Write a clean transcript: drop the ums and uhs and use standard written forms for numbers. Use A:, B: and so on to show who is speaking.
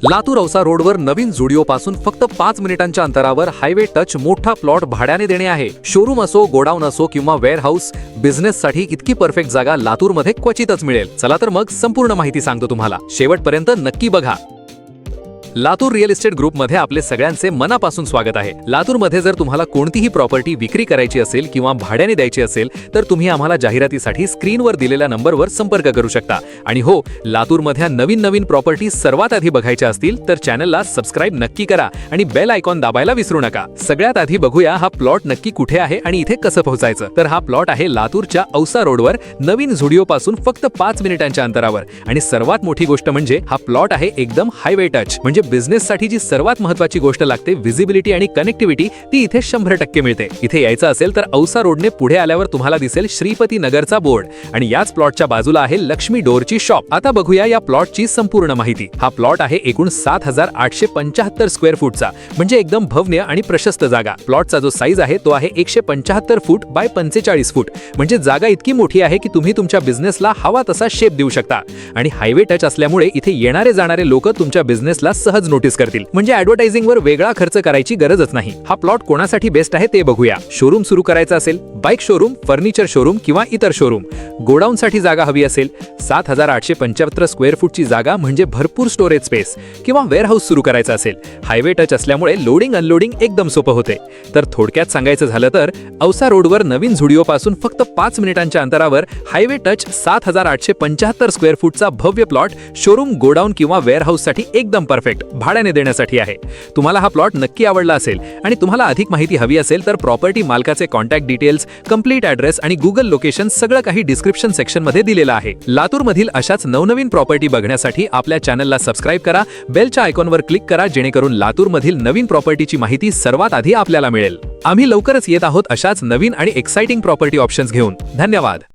A: लातूर औसा रोडवर नवीन जुडिओ पासून फक्त 5 मिनिटांच्या अंतरावर हायवे टच मोठा प्लॉट भाड्याने देणे आहे। शोरूम असो, गोडाऊन असो किंवा वेअरहाऊस, बिझनेससाठी इतकी परफेक्ट जागा लातूरमध्ये क्वचितच मिळेल। चला तर मग संपूर्ण माहिती सांगतो तुम्हाला, शेवटपर्यंत नक्की बघा। लातूर रिअल इस्टेट ग्रुपमध्ये आपले सगळ्यांचे मनापासून स्वागत आहे। लातूरमध्ये जर तुम्हाला कोणतीही प्रॉपर्टी विक्री करायची असेल किंवा भाड्याने द्यायची असेल तर तुम्ही आम्हाला जाहिरातीसाठी स्क्रीनवर दिलेल्या नंबरवर संपर्क करू शकता। आणि हो, लातूरमधल्या नवीन प्रॉपर्टी सर्वात आधी बघायच्या असतील तर चॅनलला सबस्क्राइब नक्की करा आणि बेल आयकॉन दाबायला विसरू नका। सगळ्यात आधी बघूया हा प्लॉट नक्की कुठे आहे आणि इथे कसं पोहोचायचं। तर हा प्लॉट आहे लातूरच्या औसा रोडवर नवीन जुडिओ पासून फक्त 5 मिनिटांच्या अंतरावर। आणि सर्वात मोठी गोष्ट म्हणजे हा प्लॉट आहे एकदम हायवे टच, म्हणजे बिझनेससाठी जी सर्वात महत्त्वाची गोष्ट लागते व्हिजिबिलिटी आणि कनेक्टिव्हिटी, ती इथे 100% मिळते। इथे यायचं असेल तर औसा रोडने पुढे आल्यावर तुम्हाला दिसेल श्रीपती नगरचा बोर्ड आणि याच प्लॉटच्या बाजूला आहे लक्ष्मी डोरची शॉप। आता बघूया या प्लॉटची संपूर्ण माहिती। हा प्लॉट आहे एकूण 7875 स्क्वेअर फूटचा, म्हणजे एकदम भव्य आणि प्रशस्त जागा। प्लॉटचा जो साईज आहे तो आहे 175 फूट बाय 45 फूट, म्हणजे जागा इतकी मोठी आहे की तुम्ही तुमच्या बिझनेसला हवा तसा शेप देऊ शकता। आणि हायवे टच असल्यामुळे इथे येणारे जाणारे लोक तुमच्या बिझनेसला सहज नोटीस करतील, म्हणजे ऍडव्हर्टायझिंगवर वेगळा खर्च करायची गरजच नाही। हा प्लॉट कोणासाठी बेस्ट आहे ते बघूया। शोरूम सुरू करायचा असेल, बाईक शोरूम, फर्निचर शोरूम किंवा इतर शोरूम, गोडाऊनसाठी जागा हवी असेल, 7875 स्क्वेअर फूटची जागा म्हणजे भरपूर स्टोरेज स्पेस, किंवा वेअरहाऊस सुरू करायचा असेल, हायवे टच असल्यामुळे लोडिंग अनलोडिंग एकदम सोपं होते। तर थोडक्यात सांगायचं झालं तर औसा रोडवर नवीन जुडिओ पासून फक्त 5 मिनिटांच्या अंतरावर हायवे टच 7875 स्क्वेअर फूटचा भव्य प्लॉट शोरूम, गोडाऊन किंवा वेअरहाऊससाठी एकदम परफेक्ट भाड्याने देण्यासाठी आहे। तुम्हाला हा प्लॉट नक्की आवडला असेल आणि तुम्हाला अधिक माहिती हवी असेल तर प्रॉपर्टी मालकाचे कॉन्टॅक्ट डिटेल्स, कंप्लीट ॲड्रेस आणि गुगल लोकेशन सगळं काही डिस्क्रिप्शन सेक्शन मध्ये दिलेलं आहे। लातूरमधील अशाच नवनवीन प्रॉपर्टी बघण्यासाठी आपल्या चॅनलला सबस्क्राइब करा, बेलच्या आयकॉनवर क्लिक करा, जेणेकरून लातूरमधील नवीन प्रॉपर्टीची माहिती सर्वात आधी आपल्याला मिळेल। आम्ही लवकरच येत आहोत अशाच नवीन आणि एक्साइटिंग प्रॉपर्टी ऑप्शन्स घेऊन। धन्यवाद।